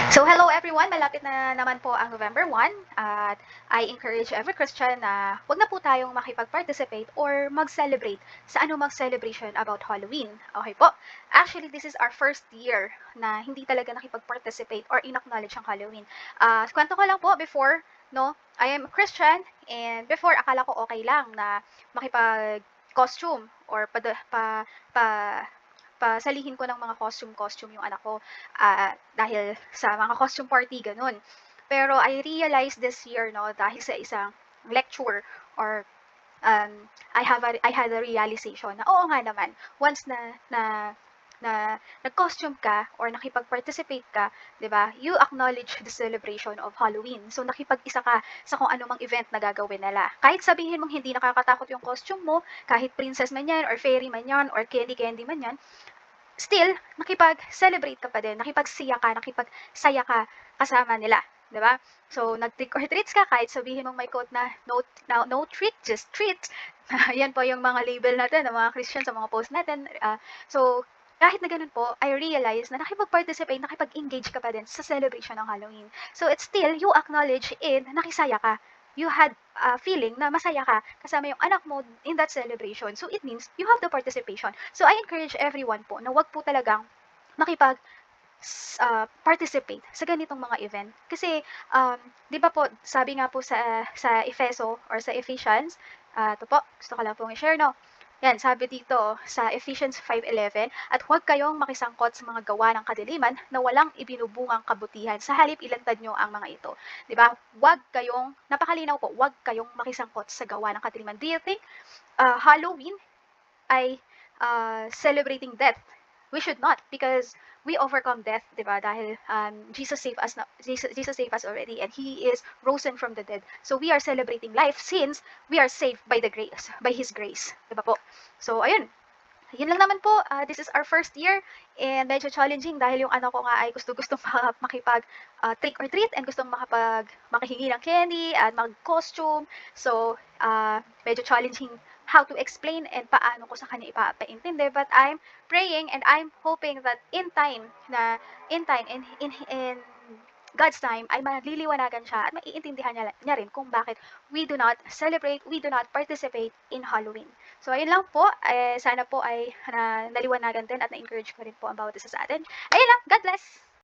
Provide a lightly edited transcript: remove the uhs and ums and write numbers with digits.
So hello everyone, malapit na naman po ang November 1 at I encourage every Christian na wag na po tayong makipag-participate or mag-celebrate sa anumang celebration about Halloween. Okay po? Actually, this is our first year na hindi talaga nakipag-participate or in-acknowledge ang Halloween. Kwento ko lang po before, no, I am a Christian and before akala ko okay lang na makipag-costume or pasalihin ko ng mga costume yung anak ko dahil sa mga costume party, ganun. Pero I realized this year, no, dahil sa isang lecture or I had a realization na oo nga naman, once na nag-costume ka or nakipag-participate ka, 'di ba? You acknowledge the celebration of Halloween. So nakipag-isa ka sa kung ano mang event na gagawin nila. Kahit sabihin mong hindi nakakatakot yung costume mo, kahit princess man 'yan or fairy man 'yan or candy man 'yan, still nakipag-celebrate ka pa din, nakipagsaya ka kasama nila, 'di ba? So nag-trick or treats ka kahit sabihin mong may quote na no treat, just treat. Yan po yung mga label natin ng mga Christian sa mga post natin. So kahit na ganun po, I realize na nakipag-participate, nakipag-engage ka pa din sa celebration ng Halloween. So it's still, you acknowledge in nakisaya ka. You had a feeling na masaya ka kasama yung anak mo in that celebration. So it means you have the participation. So I encourage everyone po na wag po talagang makipag participate sa ganitong mga event. Kasi, 'di ba po, sabi nga po sa Efeso or sa Ephesians, ito po, gusto ko lang pong i-share, no? Yan, sabi dito sa Ephesians 5:11, at huwag kayong makisangkot sa mga gawa ng kadiliman na walang ibinubungang kabutihan. Sa halip, ilantad nyo ang mga ito. 'Di ba? Huwag kayong, napakalinaw po, huwag kayong makisangkot sa gawa ng kadiliman. Do you think Halloween ay celebrating death? We should not, because we overcome death, 'di ba? Dahil Jesus saved us already and he is risen from the dead. So we are celebrating life since we are saved by his grace, 'di ba po? So ayun, yun lang naman po. This is our first year and medyo challenging dahil yung anak ko nga ay gusto-gustong makipag trick or treat and gustong makahingi ng candy at mag-costume. So, medyo challenging how to explain and paano ko sa kanya ipapaintindi. But I'm praying and I'm hoping that in God's time ay maliliwanagan siya at maiintindihan niya rin kung bakit we do not celebrate, we do not participate in Halloween. So, ayun lang po. Sana po ay naliwanagan din at na-encourage ko rin po about this sa atin. Ayun lang. God bless!